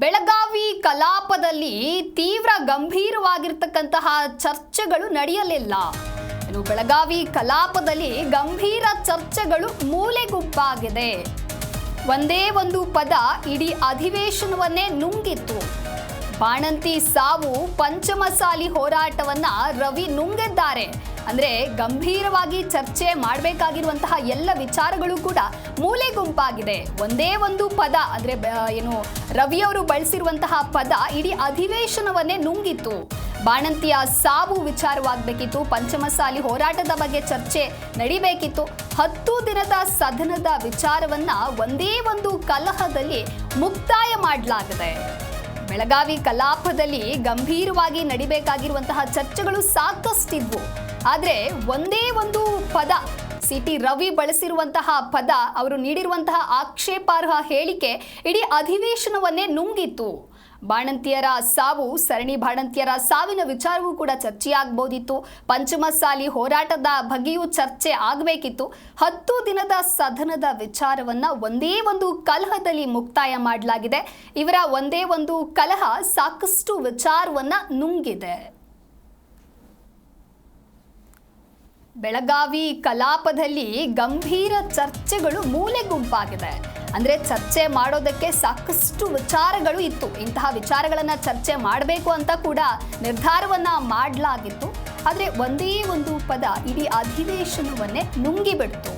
ಬೆಳಗಾವಿ ಕಲಾಪದಲ್ಲಿ ತೀವ್ರ ಗಂಭೀರವಾಗಿರ್ತಕ್ಕಂತಹ ಚರ್ಚೆಗಳು ನಡೆಯಲಿಲ್ಲ. ಇನ್ನು ಬೆಳಗಾವಿ ಕಲಾಪದಲ್ಲಿ ಗಂಭೀರ ಚರ್ಚೆಗಳು ಮೂಲೆಗುಂಪಾಗಿದೆ. ಒಂದೇ ಒಂದು ಪದ ಇಡೀ ಅಧಿವೇಶನವನ್ನೇ ನುಂಗಿತ್ತು. ಬಾಣಂತಿ ಸಾವು ಪಂಚಮಸಾಲಿ ಹೋರಾಟವನ್ನ ರವಿ ನುಂಗಿದ್ದಾರೆ. ಅಂದ್ರೆ ಗಂಭೀರವಾಗಿ ಚರ್ಚೆ ಮಾಡಬೇಕಾಗಿರುವಂತಹ ಎಲ್ಲ ವಿಚಾರಗಳು ಕೂಡ ಮೂಲೆಗುಂಪಾಗಿದೆ. ಒಂದೇ ಒಂದು ಪದ ಅಂದ್ರೆ ರವಿಯವರು ಬಳಸಿರುವಂತಹ ಪದ ಇಡೀ ಅಧಿವೇಶನವನ್ನೇ ನುಂಗಿತ್ತು. ಬಾಣಂತಿಯ ಸಾವು ವಿಚಾರವಾಗಬೇಕಿತ್ತು, ಪಂಚಮಸಾಲಿ ಹೋರಾಟದ ಬಗ್ಗೆ ಚರ್ಚೆ ನಡಿಬೇಕಿತ್ತು. 10 ದಿನದ ಸದನದ ವಿಚಾರವನ್ನ ಒಂದೇ ಒಂದು ಕಲಹದಲ್ಲಿ ಮುಕ್ತಾಯ ಮಾಡಲಾಗಿದೆ. ಬೆಳಗಾವಿ ಕಲಾಪದಲ್ಲಿ ಗಂಭೀರವಾಗಿ ನಡಿಬೇಕಾಗಿರುವಂತಹ ಚರ್ಚೆಗಳು ಸಾಕಷ್ಟಿದ್ವು. ಆದರೆ ಒಂದೇ ಒಂದು ಪದ, ಸಿ.ಟಿ. ರವಿ ಬಳಸಿರುವಂತಹ ಪದ, ಅವರು ನೀಡಿರುವಂತಹ ಆಕ್ಷೇಪಾರ್ಹ ಹೇಳಿಕೆ ಇಡೀ ಅಧಿವೇಶನವನ್ನೇ ನುಂಗಿತ್ತು. ಬಾಣಂತಿಯರ ಸಾವು, ಸರಣಿ ಬಾಣಂತಿಯರ ಸಾವಿನ ವಿಚಾರವೂ ಕೂಡ ಚರ್ಚೆಯಾಗಬಹುದಿತ್ತು. ಪಂಚಮಸಾಲಿ ಹೋರಾಟದ ಬಗ್ಗೆಯೂ ಚರ್ಚೆ ಆಗಬೇಕಿತ್ತು. 10 ದಿನದ ಸದನದ ವಿಚಾರವನ್ನ ಒಂದೇ ಒಂದು ಕಲಹದಲ್ಲಿ ಮುಕ್ತಾಯ ಮಾಡಲಾಗಿದೆ. ಇವರ ಒಂದೇ ಒಂದು ಕಲಹ ಸಾಕಷ್ಟು ವಿಚಾರವನ್ನ ನುಂಗಿದೆ. ಬೆಳಗಾವಿ ಕಲಾಪದಲ್ಲಿ ಗಂಭೀರ ಚರ್ಚೆಗಳು ಮೂಲೆಗುಂಪಾಗಿದೆ. ಅಂದ್ರೆ ಚರ್ಚೆ ಮಾಡೋದಕ್ಕೆ ಸಾಕಷ್ಟು ವಿಚಾರಗಳು ಇತ್ತು. ಇಂತಹ ವಿಚಾರಗಳನ್ನ ಚರ್ಚೆ ಮಾಡಬೇಕು ಅಂತ ಕೂಡ ನಿರ್ಧಾರವನ್ನ ಮಾಡಲಾಗಿತ್ತು. ಆದ್ರೆ ಒಂದೇ ಒಂದು ಪದ ಇಡೀ ಅಧಿವೇಶನವನ್ನೇ ನುಂಗಿಬಿಡ್ತು.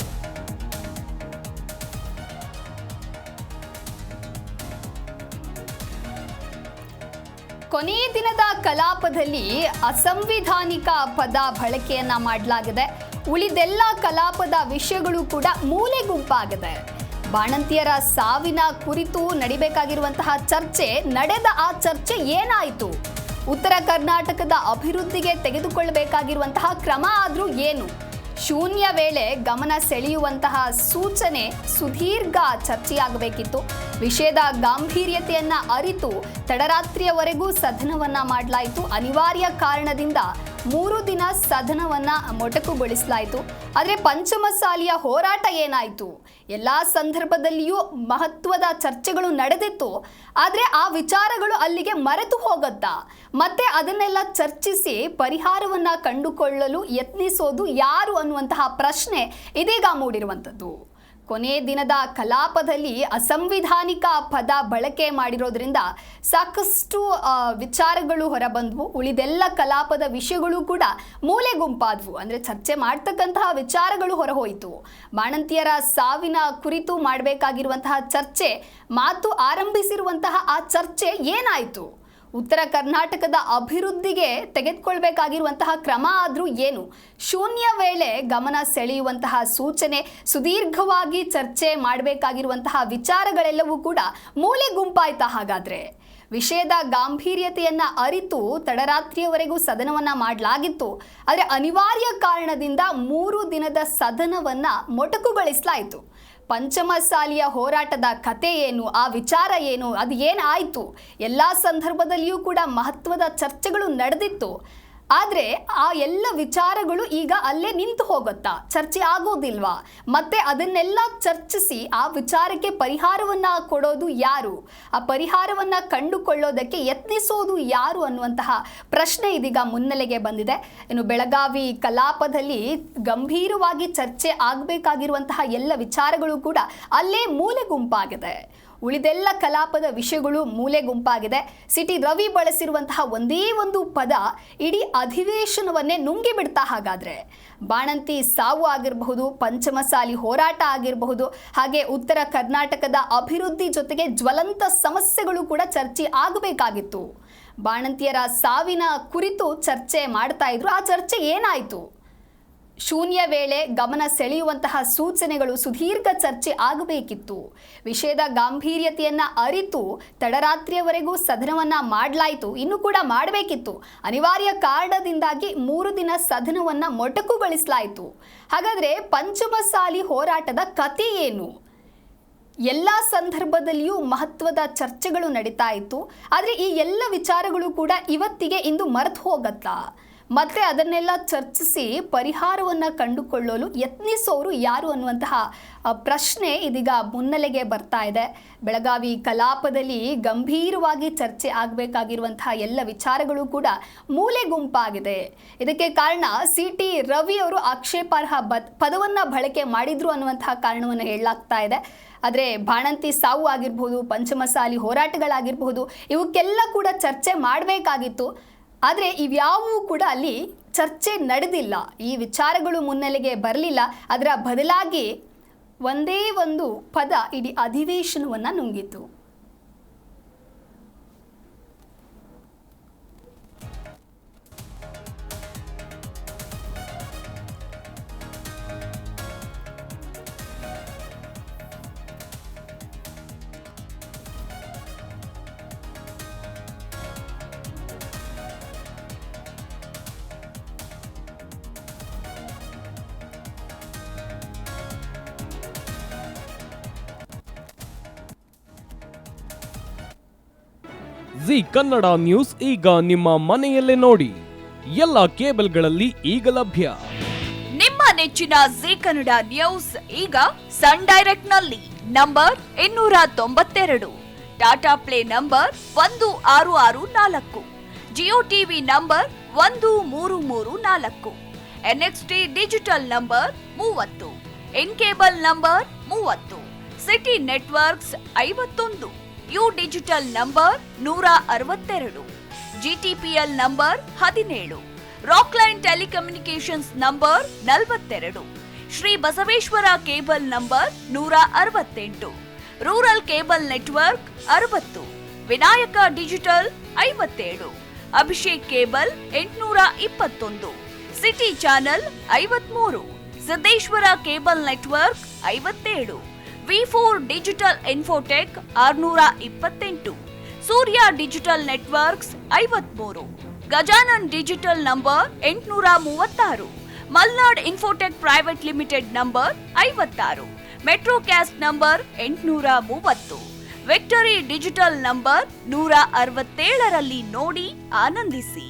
ಕೊನೆ ದಿನದ ಕಲಾಪದಲ್ಲಿ ಅಸಂವಿಧಾನಿಕ ಪದ ಬಳಕೆಯನ್ನ ಮಾಡಲಾಗಿದೆ. ಉಳಿದೆಲ್ಲ ಕಲಾಪದ ವಿಷಯಗಳು ಕೂಡ ಮೂಲೆಗುಂಪಾಗಿದೆ. ಬಾಣಂತಿಯರ ಸಾವಿನ ಕುರಿತು ನಡಿಬೇಕಾಗಿರುವಂತಹ ಚರ್ಚೆ ನಡೆದ. ಆ ಚರ್ಚೆ ಏನಾಯಿತು? ಉತ್ತರ ಕರ್ನಾಟಕದ ಅಭಿವೃದ್ಧಿಗೆ ತೆಗೆದುಕೊಳ್ಳಬೇಕಾಗಿರುವಂತಹ ಕ್ರಮ ಆದ್ರೂ ಏನು? ಶೂನ್ಯ ವೇಳೆ ಗಮನ ಸೆಳೆಯುವಂತಹ ಸೂಚನೆ ಸುದೀರ್ಘ ಚರ್ಚೆಯಾಗಬೇಕಿತ್ತು. ವಿಷಯದ ಗಾಂಭೀರ್ಯತೆಯನ್ನ ಅರಿತು ತಡರಾತ್ರಿಯವರೆಗೂ ಸದನವನ್ನ ಮಾಡಲಾಯಿತು. ಅನಿವಾರ್ಯ ಕಾರಣದಿಂದ 3 ದಿನ ಸದನವನ್ನ ಮೊಟಕುಗೊಳಿಸಲಾಯಿತು. ಆದರೆ ಪಂಚಮಸಾಲಿಯ ಹೋರಾಟ ಏನಾಯಿತು? ಎಲ್ಲ ಸಂದರ್ಭದಲ್ಲಿಯೂ ಮಹತ್ವದ ಚರ್ಚೆಗಳು ನಡೆದಿತ್ತು. ಆದರೆ ಆ ವಿಚಾರಗಳು ಅಲ್ಲಿಗೆ ಮರೆತು ಹೋಗುತ್ತಾ? ಮತ್ತೆ ಅದನ್ನೆಲ್ಲ ಚರ್ಚಿಸಿ ಪರಿಹಾರವನ್ನ ಕಂಡುಕೊಳ್ಳಲು ಯತ್ನಿಸೋದು ಯಾರು ಅನ್ನುವಂತಹ ಪ್ರಶ್ನೆ ಇದೀಗ ಮೂಡಿರುವಂಥದ್ದು. ಕೊನೆ ದಿನದ ಕಲಾಪದಲ್ಲಿ ಅಸಂವಿಧಾನಿಕ ಪದ ಬಳಕೆ ಮಾಡಿರೋದ್ರಿಂದ ಸಾಕಷ್ಟು ವಿಚಾರಗಳು ಹೊರಬಂದ್ವು. ಉಳಿದೆಲ್ಲ ಕಲಾಪದ ವಿಷಯಗಳು ಕೂಡ ಮೂಲೆಗುಂಪಾದ್ವು. ಅಂದರೆ ಚರ್ಚೆ ಮಾಡ್ತಕ್ಕಂತಹ ವಿಚಾರಗಳು ಹೊರಹೋಯಿತು. ಬಾಣಂತಿಯರ ಸಾವಿನ ಕುರಿತು ಮಾಡಬೇಕಾಗಿರುವಂತಹ ಚರ್ಚೆ, ಮಾತು ಆರಂಭಿಸಿರುವಂತಹ ಆ ಚರ್ಚೆ ಏನಾಯಿತು? ಉತ್ತರ ಕರ್ನಾಟಕದ ಅಭಿವೃದ್ಧಿಗೆ ತೆಗೆದುಕೊಳ್ಬೇಕಾಗಿರುವಂತಹ ಕ್ರಮ ಆದ್ರೂ ಏನು? ಶೂನ್ಯ ವೇಳೆ ಗಮನ ಸೆಳೆಯುವಂತಹ ಸೂಚನೆ, ಸುದೀರ್ಘವಾಗಿ ಚರ್ಚೆ ಮಾಡಬೇಕಾಗಿರುವಂತಹ ವಿಚಾರಗಳೆಲ್ಲವೂ ಕೂಡ ಮೂಲೆಗುಂಪಾಯ್ತಾ? ಹಾಗಾದ್ರೆ ವಿಷಯದ ಗಾಂಭೀರ್ಯತೆಯನ್ನ ಅರಿತು ತಡರಾತ್ರಿಯವರೆಗೂ ಸದನವನ್ನ ಮಾಡಲಾಗಿತ್ತು. ಆದರೆ ಅನಿವಾರ್ಯ ಕಾರಣದಿಂದ 3 ದಿನದ ಸದನವನ್ನ ಮೊಟಕುಗೊಳಿಸಲಾಯಿತು. ಪಂಚಮಸಾಲಿಯ ಹೋರಾಟದ ಕತೆ ಏನು? ಆ ವಿಚಾರ ಏನು? ಅದು ಏನಾಯಿತು? ಎಲ್ಲ ಸಂದರ್ಭದಲ್ಲಿಯೂ ಕೂಡ ಮಹತ್ವದ ಚರ್ಚೆಗಳು ನಡೆದಿತ್ತು. ಆದರೆ ಆ ಎಲ್ಲ ವಿಚಾರಗಳು ಈಗ ಅಲ್ಲೇ ನಿಂತು ಹೋಗುತ್ತಾ? ಚರ್ಚೆ ಆಗೋದಿಲ್ವಾ? ಮತ್ತೆ ಅದನ್ನೆಲ್ಲ ಚರ್ಚಿಸಿ ಆ ವಿಚಾರಕ್ಕೆ ಪರಿಹಾರವನ್ನ ಕೊಡೋದು ಯಾರು? ಆ ಪರಿಹಾರವನ್ನ ಕಂಡುಕೊಳ್ಳೋದಕ್ಕೆ ಯತ್ನಿಸೋದು ಯಾರು ಅನ್ನುವಂತಹ ಪ್ರಶ್ನೆ ಇದೀಗ ಮುನ್ನೆಲೆಗೆ ಬಂದಿದೆ. ಇನ್ನು ಬೆಳಗಾವಿ ಕಲಾಪದಲ್ಲಿ ಗಂಭೀರವಾಗಿ ಚರ್ಚೆ ಆಗಬೇಕಾಗಿರುವಂತಹ ಎಲ್ಲ ವಿಚಾರಗಳು ಕೂಡ ಅಲ್ಲೇ ಮೂಲೆಗುಂಪಾಗಿದೆ. ಉಳಿದೆಲ್ಲ ಕಲಾಪದ ವಿಷಯಗಳು ಮೂಲೆಗುಂಪಾಗಿದೆ. ಸಿ.ಟಿ. ರವಿ ಬಳಸಿರುವಂತಹ ಒಂದೇ ಒಂದು ಪದ ಇಡೀ ಅಧಿವೇಶನವನ್ನೇ ನುಂಗಿಬಿಡ್ತಾ? ಹಾಗಾದ್ರೆ ಬಾಣಂತಿ ಸಾವು ಆಗಿರಬಹುದು, ಪಂಚಮಸಾಲಿ ಹೋರಾಟ ಆಗಿರಬಹುದು, ಹಾಗೆ ಉತ್ತರ ಕರ್ನಾಟಕದ ಅಭಿವೃದ್ಧಿ ಜೊತೆಗೆ ಜ್ವಲಂತ ಸಮಸ್ಯೆಗಳು ಕೂಡ ಚರ್ಚೆ ಆಗಬೇಕಾಗಿತ್ತು. ಬಾಣಂತಿಯರ ಸಾವಿನ ಕುರಿತು ಚರ್ಚೆ ಮಾಡ್ತಾ ಇದ್ರು. ಆ ಚರ್ಚೆ ಏನಾಯಿತು? ಶೂನ್ಯ ವೇಳೆ ಗಮನ ಸೆಳೆಯುವಂತಹ ಸೂಚನೆಗಳು, ಸುದೀರ್ಘ ಚರ್ಚೆ ಆಗಬೇಕಿತ್ತು. ವಿಷಯದ ಗಾಂಭೀರ್ಯತೆಯನ್ನ ಅರಿತು ತಡರಾತ್ರಿಯವರೆಗೂ ಸದನವನ್ನ ಮಾಡಲಾಯಿತು. ಇನ್ನು ಕೂಡ ಮಾಡಬೇಕಿತ್ತು. ಅನಿವಾರ್ಯ ಕಾರಣದಿಂದಾಗಿ 3 ದಿನ ಸದನವನ್ನ ಮೊಟಕುಗೊಳಿಸಲಾಯಿತು. ಹಾಗಾದ್ರೆ ಪಂಚಮಸಾಲಿ ಹೋರಾಟದ ಕತೆ ಏನು? ಎಲ್ಲ ಸಂದರ್ಭದಲ್ಲಿಯೂ ಮಹತ್ವದ ಚರ್ಚೆಗಳು ನಡೀತಾ ಇತ್ತು. ಆದರೆ ಈ ಎಲ್ಲ ವಿಚಾರಗಳು ಕೂಡ ಇಂದು ಮರೆತು ಹೋಗತ್ತಾ? ಮತ್ತೆ ಅದನ್ನೆಲ್ಲ ಚರ್ಚಿಸಿ ಪರಿಹಾರವನ್ನು ಕಂಡುಕೊಳ್ಳಲು ಯತ್ನಿಸೋರು ಯಾರು ಅನ್ನುವಂತಹ ಪ್ರಶ್ನೆ ಇದೀಗ ಮುನ್ನೆಲೆಗೆ ಬರ್ತಾ ಇದೆ. ಬೆಳಗಾವಿ ಕಲಾಪದಲ್ಲಿ ಗಂಭೀರವಾಗಿ ಚರ್ಚೆ ಆಗಬೇಕಾಗಿರುವಂತಹ ಎಲ್ಲ ವಿಚಾರಗಳು ಕೂಡ ಮೂಲೆ ಗುಂಪಾಗಿದೆ. ಇದಕ್ಕೆ ಕಾರಣ CT ರವಿ ಅವರು ಆಕ್ಷೇಪಾರ್ಹ ಪದವನ್ನು ಬಳಕೆ ಮಾಡಿದ್ರು ಅನ್ನುವಂತಹ ಕಾರಣವನ್ನು ಹೇಳಲಾಗ್ತಾ ಇದೆ. ಆದರೆ ಬಾಣಂತಿ ಸಾವು ಆಗಿರ್ಬೋದು, ಪಂಚಮಸಾಲಿ ಹೋರಾಟಗಳಾಗಿರ್ಬೋದು, ಇವಕ್ಕೆಲ್ಲ ಕೂಡ ಚರ್ಚೆ ಮಾಡಬೇಕಾಗಿತ್ತು. ಆದರೆ ಇವ್ಯಾವೂ ಕೂಡ ಅಲ್ಲಿ ಚರ್ಚೆ ನಡೆದಿಲ್ಲ. ಈ ವಿಚಾರಗಳು ಮುನ್ನೆಲೆಗೆ ಬರಲಿಲ್ಲ. ಅದರ ಬದಲಾಗಿ ಒಂದೇ ಒಂದು ಪದ ಇಡೀ ಅಧಿವೇಶನವನ್ನು ನುಂಗಿತು. ಜಿ ಕನ್ನಡ ನ್ಯೂಸ್ ಈಗ ನಿಮ್ಮ ಮನೆಯಲ್ಲೇ ನೋಡಿ. ಎಲ್ಲ ಕೇಬಲ್ಗಳಲ್ಲಿ ಈಗ ಲಭ್ಯ. ನಿಮ್ಮ ನೆಚ್ಚಿನ ಜಿ ಕನ್ನಡ ನ್ಯೂಸ್ ಈಗ ಸನ್ ಡೈರೆಕ್ಟ್ ನಲ್ಲಿ number 292, Tata play number 1664, Jio TV number 1334, NXT digital number 30, in cable number 30, city networks 51, U digital number 162, GTPL number 17, Rockline telecommunications number 42, Shri Basaveshwara cable number 168, rural cable network 60, Vinayaka digital 57, Abhishek cable 821, city channel 53, Siddeshwara cable network 57, V4 digital Infotech 628, Surya digital networks 53, Gajanan digital number 836, Malnad Infotech private limited number 56, Metrocast number 830, Victory Digital number 167ರಲ್ಲಿ ನೋಡಿ ಆನಂದಿಸಿ.